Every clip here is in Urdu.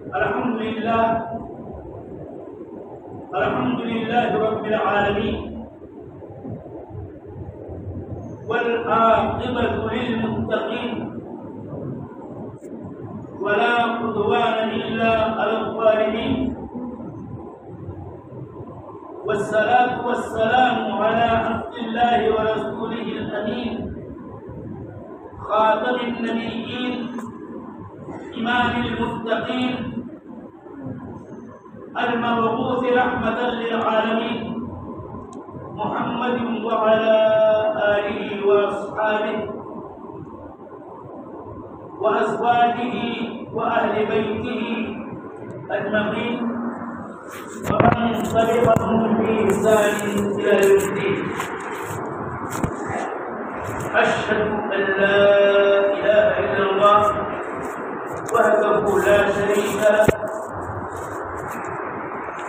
الحمد لله رب العالمين، والعاقبة للمتقين، ولا عدوان إلا على الظالمين، والصلاة والسلام على عبد الله ورسوله الأمين، خاتم النبيين، إمام المتقين، المبعوث رحمة للعالمين، محمد وعلى آله وأصحابه وأزواجه وأهل بيته أجمعين، ومن تبعهم بإحسان إلى يوم الدين. أشهد أن لا إله إلا الله وحده لا شريك له،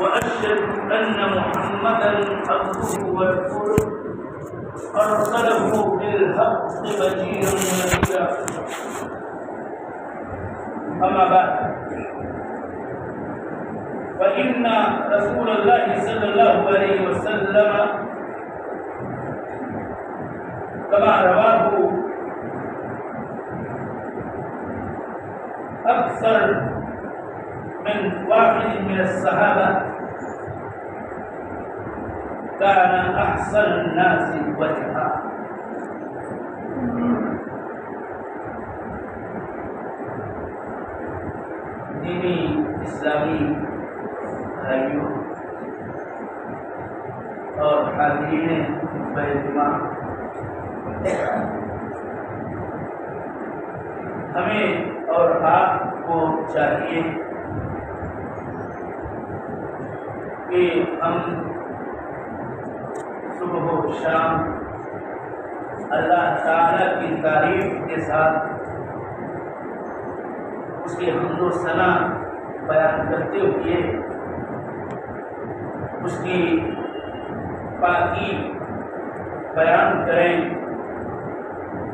وأشهد أن محمدًا عبده ورسوله، أرسله بالحق بشيرًا ونذيرًا. أما بعد، فإن رسول الله صلى الله عليه وسلم كما رواه أكثر من واحد من الصحابة كان أحسن الناس وجها. دینی اسلامی بھائیوں اور حاضرین اجتماع، ہمیں اور آپ کو چاہیے کہ ہم صبح و شام اللہ تعالیٰ کی تعریف کے ساتھ اس کی حمد و ثنا بیان کرتے ہوئے اس کی پاکی بیان کریں،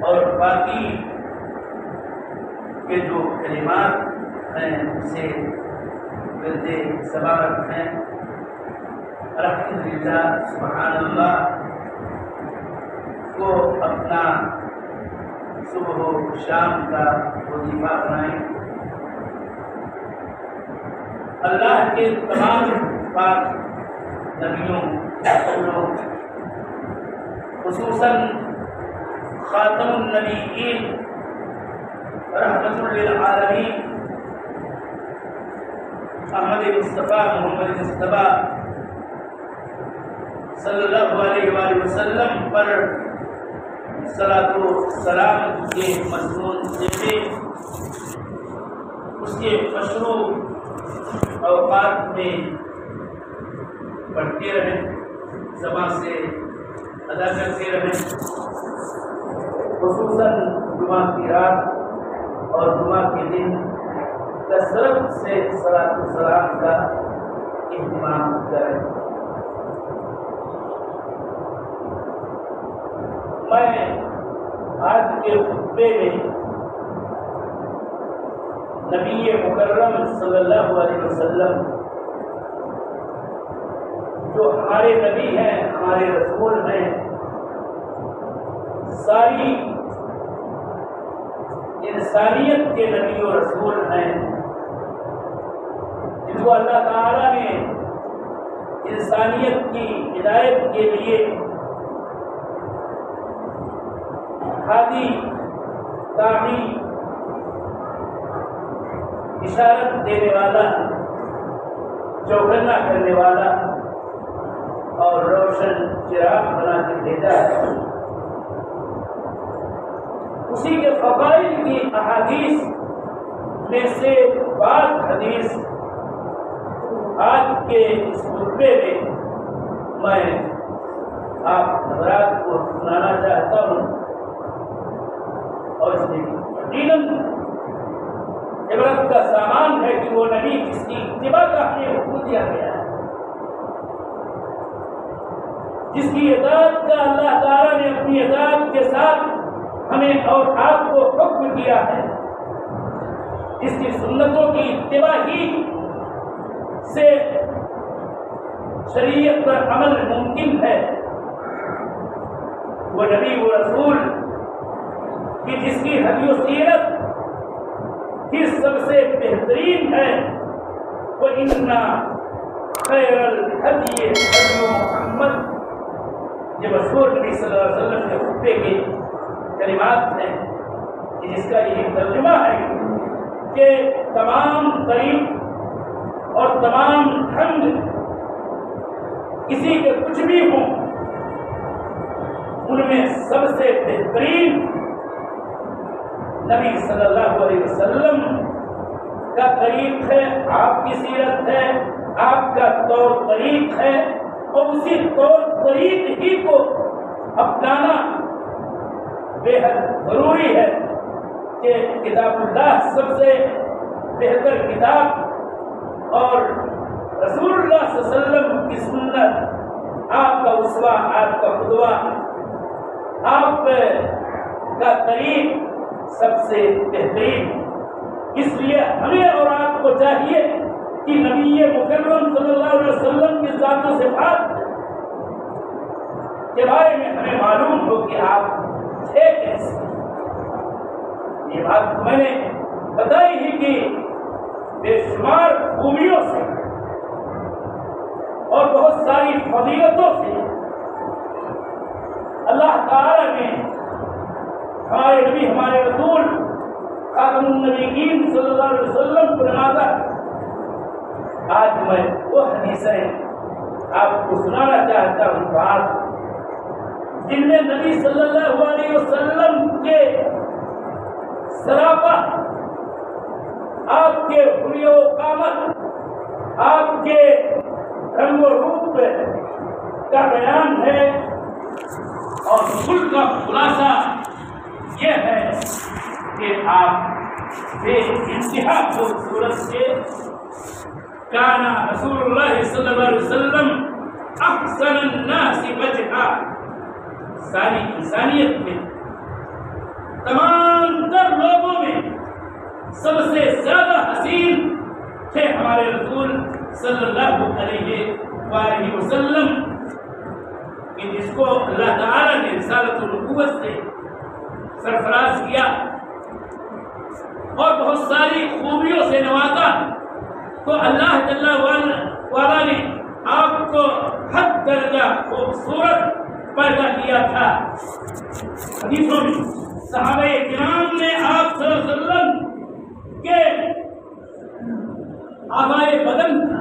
اور پاکی کے جو کلمات ہیں اسے ورد زبان رکھیں۔ الحمدللہ، سبحان اللہ کو اپنا صبح و شام کا وظیفہ بنائیں۔ اللہ کے تمام پاک نبیوں، رسولوں، خصوصاً خاتم النبیین رحمۃ للعالمین احمد مصطفیٰ محمد مصطفیٰ صلی اللہ علیہ وآلہ وسلم پر صلاۃ و سلام کے مضمون سے اس کے مشروع اوقات میں پڑھتے رہیں، زبان سے ادا کرتے رہیں، خصوصاً جمعہ کی رات اور جمعہ کے دن کثرت سے صلاۃ و سلام کا اہتمام کریں۔ میں آج کے خطبے میں نبی مکرم صلی اللہ علیہ وسلم جو ہمارے نبی ہیں، ہمارے رسول ہیں، ساری انسانیت کے نبی و رسول ہیں، جن کو اللہ تعالیٰ نے انسانیت کی ہدایت کے لیے ہادی، داعی، اشارت دینے والا، چوکنا کرنے والا اور روشن چراغ بنا کے بھیجا ہے۔ اسی کے فضائل کی احادیث میں سے بعض حدیث آج کے اس خطبے میں آپ حضرات کو سنانا چاہتا ہوں، اور اس میں یقیناً عبرت کا سامان ہے کہ وہ نبی جس کی اتباع کا ہمیں حکم دیا گیا ہے، جس کی اطاعت کا اللہ تعالیٰ نے اپنی اطاعت کے ساتھ ہمیں اور آپ کو حکم دیا ہے، اس کی سنتوں کی اتباع ہی سے شریعت پر عمل ممکن ہے۔ وہ نبی و رسول کہ جس کی ہدی و سیرت ہی سب سے بہترین ہے، وہ اِنَّا خیر الہدی ہدی محمد، یہ مشہور نبی صلی اللہ علیہ وسلم کے خطبے کے کلمات ہیں، جس کا یہ ترجمہ ہے کہ تمام طریق اور تمام ڈھنگ کسی کے کچھ بھی ہوں، ان میں سب سے بہترین نبی صلی اللہ علیہ وسلم کا طریق ہے، آپ کی سیرت ہے، آپ کا طور طریق ہے، اور اسی طور طریق ہی کو اپنانا بے حد ضروری ہے کہ کتاب اللہ سب سے بہتر کتاب اور رسول اللہ صلی اللہ علیہ وسلم کی سنت آپ کا اسوہ، آپ کا قدوہ، آپ کا طریق سب سے بہترین۔ اس لیے ہمیں اور آپ کو چاہیے کہ نبی مکرم صلی اللہ علیہ وسلم کی ذات و صفات کے بارے میں ہمیں معلوم ہو کہ آپ تھے کیسے۔ یہ بات میں نے بتائی ہی کہ بے شمار خوبیوں سے اور بہت ساری فضیلتوں سے اللہ تعالی نے ہمارے نبی، ہمارے رسول خاتم النبیین صلی اللہ علیہ وسلم کو نوازا۔ آج میں وہ حدیثیں آپ کو سنانا چاہتا ہوں، بات جن میں نبی صلی اللہ علیہ وسلم کے سراپا، آپ کے حلیہ و قامت، آپ کے رنگ و روپ کا بیان ہے، اور کل کا خلاصہ یہ ہے کہ آپ بے انتہا خوبصورت سے کانا رسول اللہ صلی اللہ علیہ وسلم احسن الناس وجہا، ساری انسانیت میں، تمام تر لوگوں میں سب سے زیادہ حسین تھے ہمارے رسول صلی اللہ علیہ وآلہ وسلم، کہ جس کو اللہ تعالیٰ نے رسالت النبوت سے سرفراز کیا اور بہت ساری خوبیوں سے نوازا، تو اللہ جل وعلا نے آپ کو حد درجہ خوبصورت پیدا کیا تھا۔ حدیثوں میں صحابہ کرام نے آپ صلی اللہ علیہ وسلم کے آبائے بدن کا،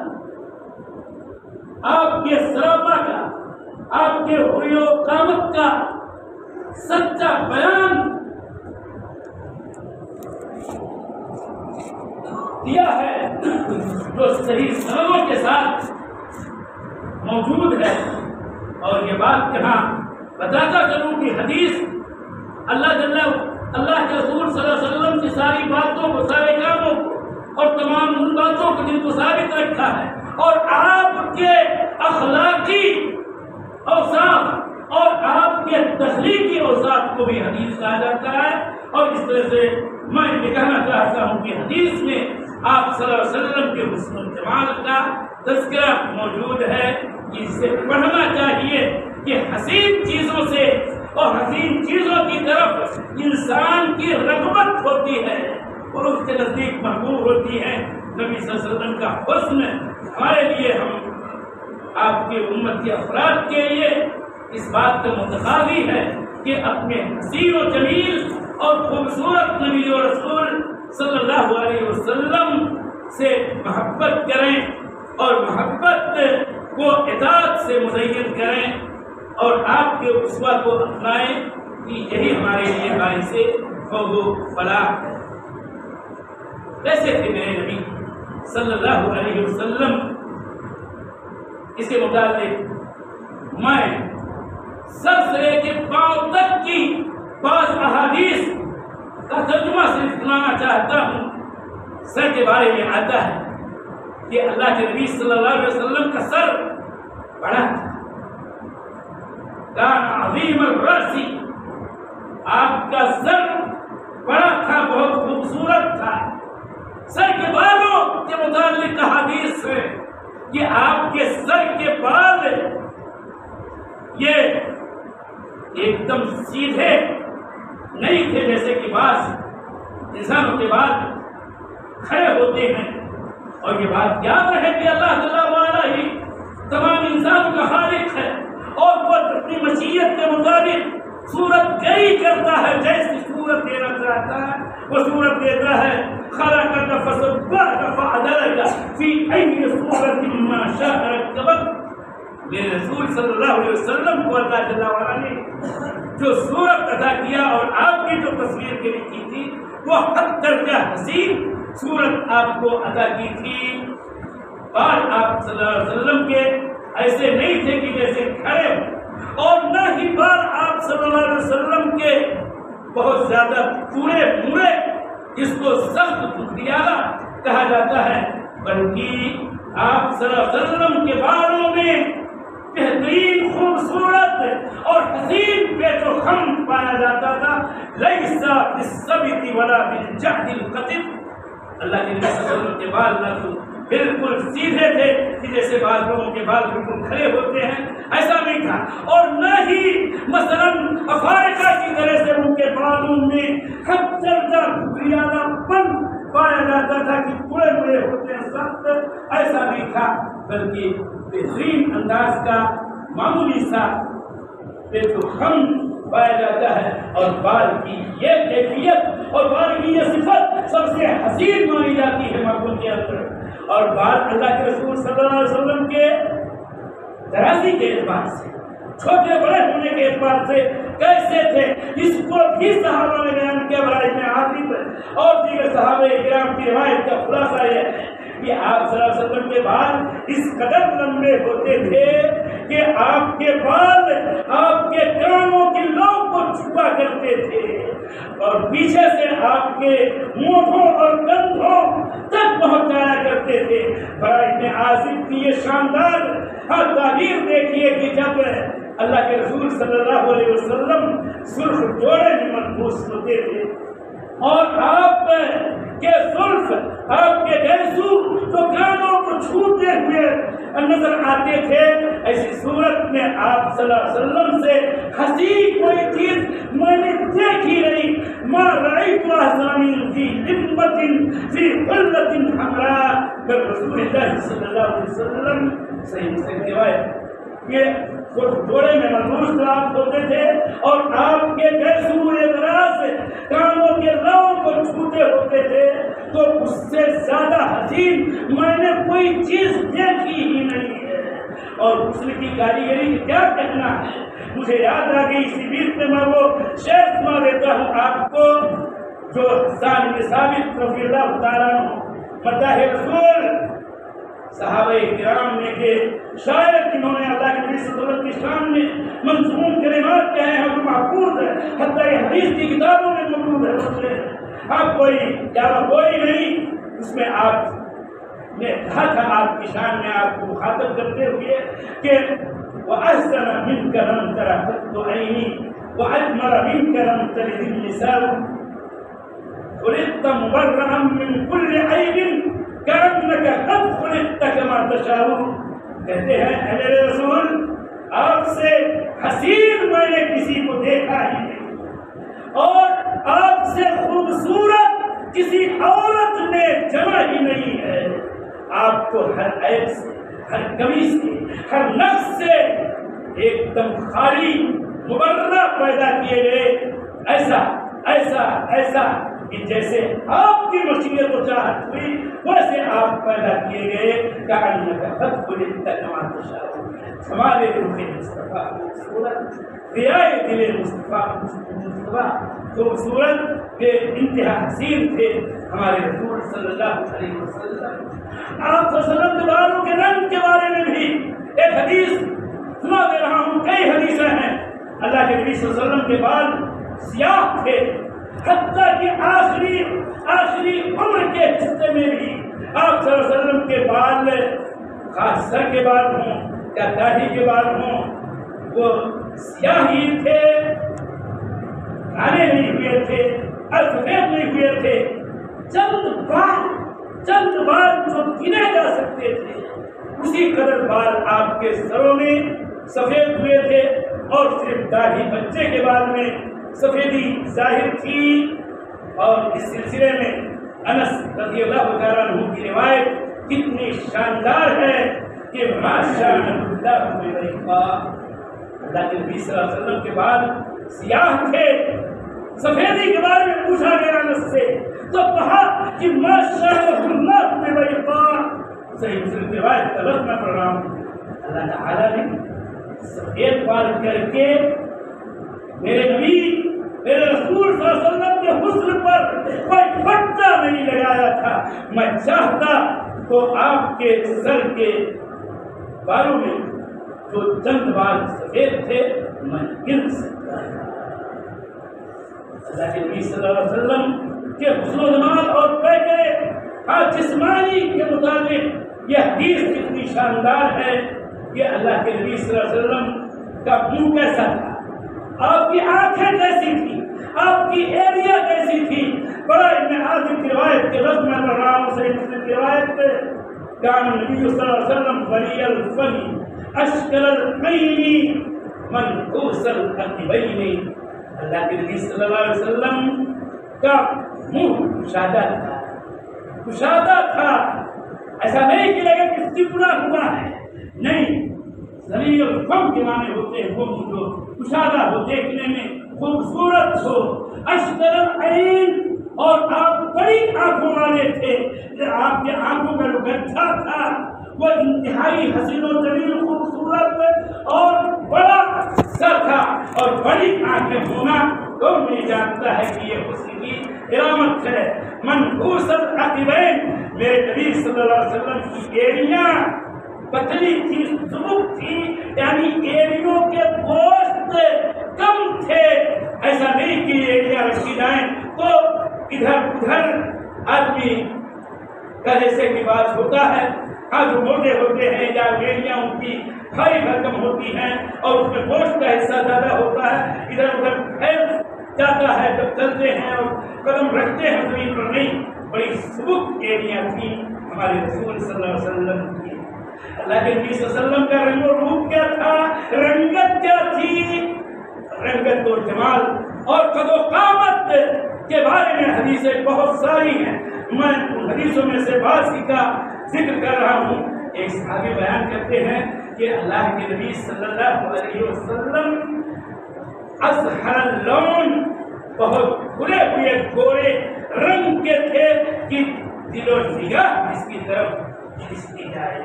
آپ کے سراپا کا، آپ کے حلیہ و قامت کا سچا بیان دیا ہے، جو صحیح سندوں کے ساتھ موجود ہے۔ اور یہ بات یہاں بتاتا کروں کہ حدیث اللہ کے رسول صلی اللہ علیہ وسلم کی ساری باتوں کو، سارے کاموں کو اور تمام ان باتوں کو جن کو ثابت رکھا ہے، اور آپ کے اخلاقی اوصاف اور آپ کے تخلیقی اوصاف کو بھی حدیث کہا جاتا ہے۔ اور اس طرح سے میں یہ کہنا چاہتا ہوں کہ حدیث میں آپ صلی اللہ علیہ وسلم کے حسن و جمال کا تذکرہ موجود ہے، جسے پڑھنا چاہیے کہ حسین چیزوں سے اور حسین چیزوں کی طرف انسان کی رغبت ہوتی ہے اور اس کے نزدیک محبوب ہوتی ہے۔ نبی صلی اللہ علیہ وسلم کا حسن ہمارے لیے، ہم آپ کے امت کے افراد کے لیے اس بات کا متقاضی ہے کہ اپنے حسین و جمیل اور خوبصورت نبی و رسول صلی اللہ علیہ وسلم سے محبت کریں اور محبت کو اطاعت سے مزین کریں اور آپ کے اسوہ کو اپنائیں، کہ یہی ہمارے لیے باعث فوز و فلاح ہے۔ کیسے تھے میرے نبی صلی اللہ علیہ وسلم؟ اس کے متعلق میں سر سے لے کے پاؤں تک کی بعض احادیث کا ترجمہ صرف سنانا چاہتا ہوں۔ سر کے بارے میں آتا ہے کہ اللہ کے نبی صلی اللہ علیہ وسلم کا سر بڑا تھا، کان عظیم الرأس، آپ کا سر بڑا تھا، بہت خوبصورت تھا، سر کے بالوں کے متعلق احادیث ہے کہ آپ کے سر کے بال یہ ایک دم سیدھے نہیں تھے، جیسے کہ بعض انسانوں کے بال کھڑے ہوتے ہیں. اور یہ بات یاد رہے کہ اللہ تعالیٰ ہی تمام انسانوں کا خالق ہے، اور وہ اپنی مشیت کے مطابق صورت گئی کرتا ہے، جیسی صورت دینا چاہتا ہے وہ صورت دیتا ہے. خلقک فسواک فعدلک فی ای صورت ما شاء رکبک. میرے رسول صلی اللہ علیہ وسلم کو اللہ جل وعلا نے جو صورت عطا کیا اور آپ کی جو تصویر کے لیے کی تھی وہ حد درجہ حسین صورت آپ کو عطا کی تھی. بال آپ صلی اللہ علیہ وسلم کے ایسے نہیں تھے کہ جیسے کھڑے ہو، اور نہ ہی بال آپ صلی اللہ علیہ وسلم کے بہت زیادہ پورے پورے جس کو سخت دھندیالا کہا جاتا ہے، بلکہ آپ صلی اللہ علیہ وسلم کے بالوں میں بہترین خوبصورت اور حسین پیچ و خم پایا جاتا تھا. لیسا بالثبت ولا بالجعد القطب. اللہ کے نبی صلی اللہ علیہ وسلم کے بال نہ تو بالکل سیدھے تھے کہ جیسے بعض لوگوں کے بال بالکل کھڑے ہوتے ہیں، ایسا نہیں تھا. اور نہ ہی مثلاً افریقہ کی طرح سے ان کے بالوں میں حد درجہ دھندیالا پن پایا جاتا تھا کہ پورے پورے ہوتے ہیں سخت، ایسا نہیں تھا. بلکہ بہترین انداز کا معمولی سا پیچ و خم پایا جاتا ہے. اور بال کی یہ کیفیت اور بال کی یہ صفت سب سے حسین مانی جاتی ہے مقبول کے اندر. اور بال اللہ کے رسول صلی اللہ علیہ وسلم کے درازی کے اعتبار سے، چھوٹے بڑے ہونے کے اعتبار سے کیسے تھے، اس کو بھی صحابہ نے بیان کیا. برائے میں عاطف اور دیگر صحابہ کرام کی روایت کا خلاصہ یہ ہے کہ آپ صلی اللہ علیہ وسلم کے بال اس قدر لمبے ہوتے تھے کہ آپ کے بال آپ کے کانوں کی لو کو چھپا کرتے تھے، اور پیچھے سے آپ کے مونڈھوں اور کندھوں تک پہنچایا کرتے تھے. برائے میں عاصف کی یہ شاندار تعبیر دیکھیے کہ جب اللہ کے رسول صلی اللہ علیہ وسلم سرخ جوڑے میں ملبوس ہوتے تھے اور آپ کے زلف آپ کے گیسو تو کانوں کو چھوتے ہوئے نظر آتے تھے، ایسی صورت میں آپ صلی اللہ علیہ وسلم سے حسین کوئی چیز میں نے دیکھی نہیں. ما رأيت أحسن في همة في حلة حمراء من رسول اللہ صلی اللہ علیہ وسلم. صحیح روایت یہ جوڑے میں ملبوس آپ ہوتے تھے اور آپ کے گیسو دراز کانوں کے لووں کو چھوتے ہوتے تھے، تو اس سے زیادہ حسین میں نے کوئی چیز دیکھی ہی نہیں ہے. اور حسن کی کاریگری کیا کہنا ہے. مجھے یاد آ گئی اسی بیچ میں وہ شعر سنا دیتا ہوں آپ کو جو حسان بن ثابت رضی اللہ تعالیٰ عنہ مداح رسول صحابہ کرام نے کہ شاعر جنہوں نے اللہ کے نبی صلی اللہ علیہ وسلم کی شان میں منظوم کلمات کہے ہیں وہ محفوظ ہے، حتیٰ کہ حدیث کی کتابوں میں موجود ہے. اس میں آپ کوئی نہیں، اس میں آپ نے کہا تھا آپ کی شان میں آپ کو مخاطب کرتے ہوئے کہ وَأَحْسَنَ مِنْكَ لَمْ تَرَ قَطُّ عَيْنِي وَأَجْمَلَ مِنْكَ لَمْ تَلِدِ النِّسَاءُ خُلِقْتَ مُبَرَّأً مِنْ كُلِّ عَيْبٍ كَأَنَّكَ قَدْ خُلِقْتَ كَمَا تَشَاءُ. کہتے ہیں اے میرے رسول آپ سے حسین میں نے کسی کو دیکھا ہی نہیں، اور آپ سے خوبصورت کسی عورت نے جمع ہی نہیں ہے. آپ کو ہر عیب سے، ہر کمی سے، ہر نقص سے ایک دم خالی مبرہ پیدا کیے گئے. ایسا ایسا ایسا کہ جیسے آپ کی مشیت و چاہت ہوئی ویسے آپ پیدا کیے گئے. کأنک قد خلقت کما تشاء. ہمارے روح مصطفیٰ خوبصورت، ضیائے دل مصطفیٰ خوبصورت بے انتہا حسین تھے ہمارے رسول صلی اللہ علیہ وسلم. آپ صلی اللہ علیہ وسلم کے بالوں کے رنگ کے بارے میں بھی ایک حدیث سنا دے رہا ہوں. کئی حدیثیں ہیں. اللہ کے نبی صلی اللہ علیہ وسلم کے بال سیاہ تھے، حتیٰ کہ آخری عمر کے حصے میں بھی آپ صلی اللہ علیہ وسلم کے بال، خاص سر کے بال ہوں یا داڑھی کے بال ہوں، وہ سیاہ ہی تھے، کالے نہیں ہوئے تھے، سفید نہیں ہوئے تھے. چند بال چند بال جو گنے جا سکتے تھے اسی قدر بال آپ کے سروں میں سفید ہوئے تھے، اور صرف داڑھی بچے کے بال میں سفیدی ظاہر تھی۔ اور اس سلسلے میں انس رضی اللہ تعالیٰ عنہ کی روایت کتنی شاندار ہے کہ ماشاء اللہ اللہ کے نبی صلی اللہ علیہ وسلم کے بال سیاہ تھے، سفیدی کے بارے میں پوچھا گیا انس سے تو کہا کہ ماشاء اللہ صحیح مسلم کی روایت کا لفظ میں پڑھ رہا ہوں، اللہ تعالیٰ نے سفید بال کر کے میرے نبی میرے رسول صلی اللہ علیہ وسلم کے حسن پر کوئی پٹا نہیں لگایا تھا۔ میں چاہتا تو آپ کے سر کے بالوں میں جو چند بال سفید تھے میں گن سکتا تھا۔ اللہ کے نبی صلی اللہ علیہ وسلم کے حسن و جمال اور پیکرے جسمانی کے مطابق یہ حدیث کتنی شاندار ہے کہ اللہ کے نبی صلی اللہ علیہ وسلم کا منہ کیسا تھا، آپ کی آنکھیں کیسی تھی، آپ کی ایریا کیسی تھی۔ بڑا ابن عاصم کی روایت کے لفظ میں پڑھ رہا ہوں، صحیح مسلم کی روایت پہ کان نبی صلی اللہ علیہ وسلم بلی الفم اشکل العین منحوس العقبین، اللہ کے نبی صلی اللہ علیہ وسلم کا منہ کشادہ تھا، ایسا نہیں کہ لگے کہ چپڑا ہوا ہے، نہیں، ذلیل الفم کے معنی ہوتے ہیں وہ جو کشادہ ہو، دیکھنے میں خوبصورت ہو، اشکل العین، اور آپ بڑی آنکھوں والے تھے، آپ کے آنکھوں کا جو گٹھا تھا وہ انتہائی حسین و جمیل خوبصورت اور بڑا سر تھا، اور بڑی آنکھیں ہونا کون نہیں جانتا ہے کہ یہ حسن کی علامت ہے۔ منحوس العقبین، میرے نبی صلی اللہ علیہ وسلم کی ایڑیاں پتلی تھی، سبک تھی، یعنی ایڑیوں کے گوشت کم تھے، ایسا نہیں کہ ایڑیاں رکھی جائیں تو ادھر ادھر آدمی کا جیسے کی بات ہوتا ہے، جو موٹے ہوتے ہیں یا ایڑیاں ان کی بھاری بھرکم ہوتی ہیں اور اس میں گوشت کا حصہ زیادہ ہوتا ہے، ادھر ادھر پھیل جاتا ہے جب چلتے ہیں اور قدم رکھتے ہیں زمین پر نہیں، بڑی سبک ایڑیاں تھیں ہمارے رسول صلی اللہ علیہ وسلم کی۔ اللہ کے نبی صلی اللہ علیہ وسلم کا رنگ و روپ کیا تھا، رنگت کیا تھی، رنگت و جمال اور قد و قامت کے بارے میں حدیثیں بہت ساری ہیں، میں ان حدیثوں میں سے بعض کا ذکر کر رہا ہوں۔ ایک صحابی بیان کرتے ہیں کہ اللہ کے نبی صلی اللہ علیہ وسلم ازہر اللون، بہت کھلے ہوئے گورے رنگ کے تھے کہ دل و نگاہ اس کی طرف کھینچتی جائے۔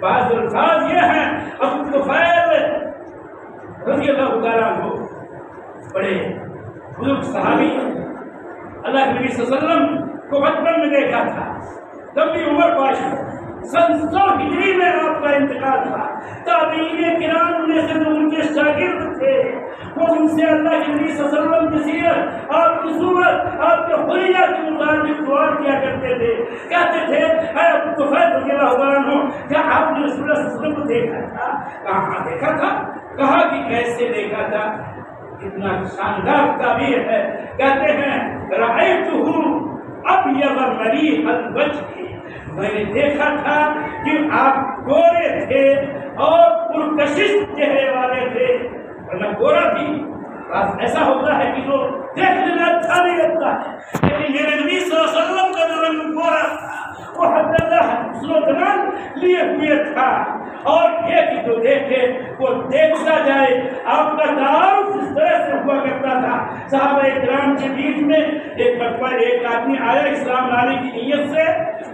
بعض الفاظ یہ ہیں، ابو طفیل رضی اللہ تعالیٰ عنہ بڑے بزرگ صحابی، اللہ کے نبی صلی اللہ علیہ وسلم کو بچپن میں دیکھا تھا، لمبی عمر پائی، سن 100 ہجری میں آپ کا انتقال تھا۔ تابعین کرام میں سے جو ان کے شاگرد تھے وہ ان سے اللہ کے نبی صلی اللہ علیہ وسلم کی سیرت، آپ کی صورت، آپ کے حلیہ کے متعلق سوال کیا کرتے تھے، کہتے تھے اے ابو طفیل رضی اللہ عنہ، کیا آپ نے رسول اللہ صلی اللہ علیہ وسلم کو دیکھا تھا؟ کہاں دیکھا تھا؟ کہا کہ کیسے دیکھا تھا؟ اتنا شاندار تعبیر ہے، کہتے ہیں رأیتہ ابیض ملیح الوجہ، میں نے دیکھا تھا کہ آپ گورے تھے اور پرکشش چہرے والے تھے، ورنہ گورا بھی ایسا ہوتا ہے کہ جو دیکھنے میں اچھا نہیں لگتا ہے، لیکن میرے نبی صلی اللہ علیہ وسلم کا جو رنگ گورا تھا وہ حسن و جمال لیے ہوئے تھا، اور یہ کہ جو دیکھے وہ دیکھتا جائے۔ آپ کا تعارف اس طرح سے ہوا کرتا تھا، صحابہ کرام کے بیچ میں ایک مرتبہ ایک آدمی آیا اسلام لانے کی نیت سے،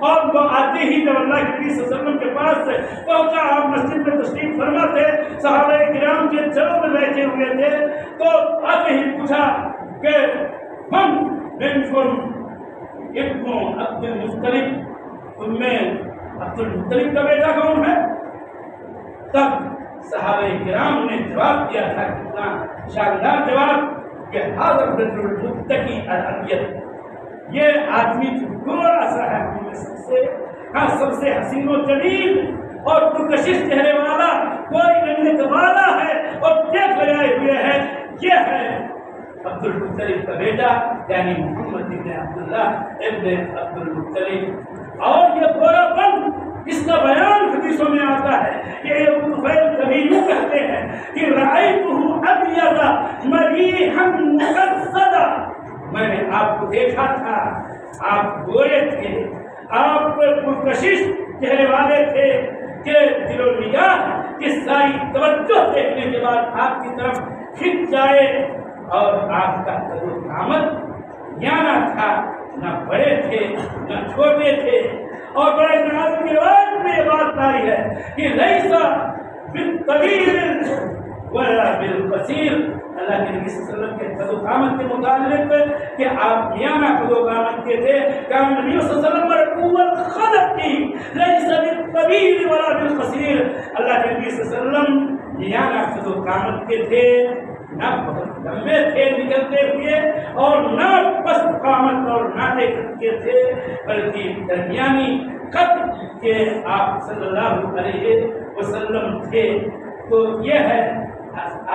اور وہ آتے ہی جب اللہ کے نبی صلی اللہ علیہ وسلم کے پاس سے پہنچا، آپ مسجد میں تشریف فرما تھے، صحابہ کرام کے چلوں میں بیٹھے ہوئے تھے، تو آتے ہی پوچھا کہ من منکم ابن عبد المطلب، تم میں عبد المطلب کا بیٹا کون ہے؟ تب صحابہ کرام نے جواب دیا تھا، کتنا شاندار جواب کہ حاضر رجل متقی الابیض، یہ آدمی جو گورا سا ہے ہم میں سب سے حسین و جمیل اور پرکشش چہرے والا، کوئی رنگت والا ہے اور دیکھ لگائے ہوئے ہے، یہ ہے عبد المطلب کا بیٹا، یعنی محمد ابن عبداللہ ابن عبد المطلب۔ اور یہ گوراپن اس کا بیان حدیثوں میں آتا ہے کہ ابو طفیل کبھی یوں کہتے ہیں کہ رأیتہ ابیض ملیحا مقصدا، میں نے آپ کو دیکھا تھا، آپ گورے تھے، آپ پرکشش چہرے والے تھے کہ دل و نگاہ کی ساری توجہ دیکھنے کے بعد آپ کی طرف کھنچ جائے، اور آپ کا قد و قامت یانا تھا، نہ بڑے تھے نہ چھوٹے تھے۔ اور بڑے ناز کی روایت میں یہ بات آئی ہے کہ لیسا بالطویل ولا بالقصیر، اللہ کے نبی صلی اللہ علیہ وسلم کے قد و قامت کے متعلق کہ آپ میانہ قد و قامت کے تھے، کہ نبی صلی اللہ علیہ وسلم پر قوت خلق کی، لیسا بالطویل ولا بالقصیر، اللہ کے نبی صلی اللہ علیہ وسلم میانہ قد و قامت کے تھے، نہ بہت لمبے تھے نکلتے ہوئے اور نہ پست قامت اور ناٹے کے تھے، بلکہ درمیانی قد کے آپ صلی اللہ علیہ وسلم تھے۔ تو یہ ہے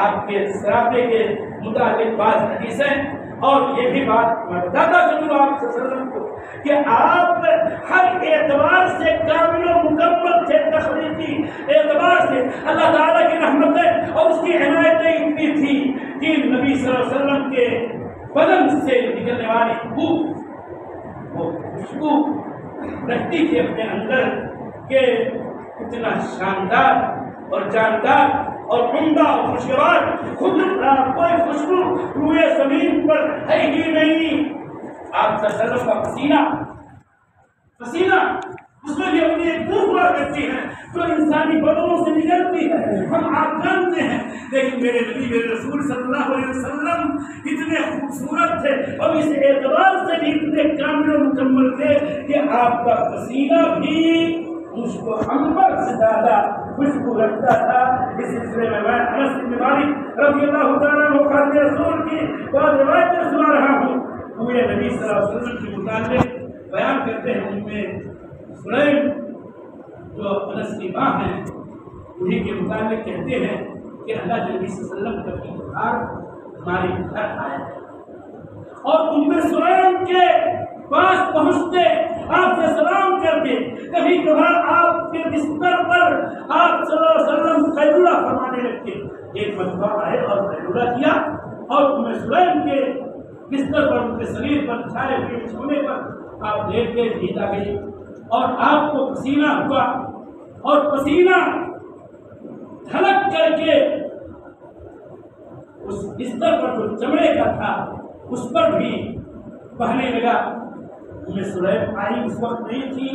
آپ کے سراپے کے متعلق بعض حدیثیں، اور یہ بھی بات میں بتاتا چلوں آپ صلی اللہ علیہ وسلم کو کہ آپ ہر اعتبار سے کامل و مکمل تھے، تخلیقی اعتبار سے اللہ تعالیٰ کی رحمتیں اور اس کی عنایتیں اتنی تھی کہ نبی صلی اللہ علیہ وسلم کے بدن سے نکلنے والی بو وہ خوشبو رکھتی تھی اپنے اندر کہ اتنا شاندار اور جاندار اور عمدہ اور خوشگوار خود کوئی خوشبو روئے زمین پر ہے ہی نہیں۔ آپ صلی اللہ علیہ وسلم کا پسینہ اس میں بھی اپنی ایک بو ہوا کرتی ہے جو انسانی بدنوں سے نکلتی ہے، ہم آپ جانتے ہیں، لیکن میرے نبی میرے رسول صلی اللہ علیہ وسلم اتنے خوبصورت تھے اور اس اعتبار سے بھی اتنے کامل و مکمل تھے کہ آپ کا پسینہ بھی مشک و عنبر سے زیادہ خوشبو رکھتا تھا۔ اس سلسلے میں انس بن مالک رضی اللہ تعالیٰ عنہ خادم رسول کی بعض روایتیں سنا رہا ہوں۔ ہوئے نبی صلی اللہ علیہ وسلم کے متعلق بیان کرتے ہیں، ان میں سلیم جو انس کی ماں ہیں انہیں کے متعلق کہتے ہیں کہ اللہ کے نبی صلی اللہ علیہ وسلم کبھی کبھار ہمارے گھر آئے اور ام سلیم کے پاس پہنچتے آپ سے سلام کرتے، کبھی کبھار آپ کے بستر پر آپ صلی اللہ علیہ وسلم قیلولہ فرمانے لگتے۔ ایک مرتبہ آئے اور قیلولہ کیا اور ام سلیم کے بستر پر ان کے شریر پر چھائے ہوئے بچھونے پر آپ لیٹ کے نیند آ گئی اور آپ کو پسینہ ہوا اور پسینہ دھڑک کر کے اس بستر پر جو چمڑے کا تھا اس پر بھی بہنے لگا۔ ام سلیم آئی، اس وقت نہیں تھی،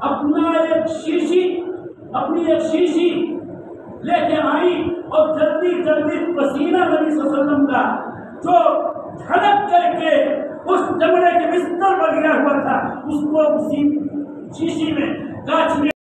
اپنی ایک شیشی لے کے آئی اور جلدی جلدی پسینہ نبی صلی اللہ علیہ وسلم کا جو دھڑک کر کے اس چمڑے کے بستر پر گرا ہوا تھا اس کو اسی شیشی میں کاچ میں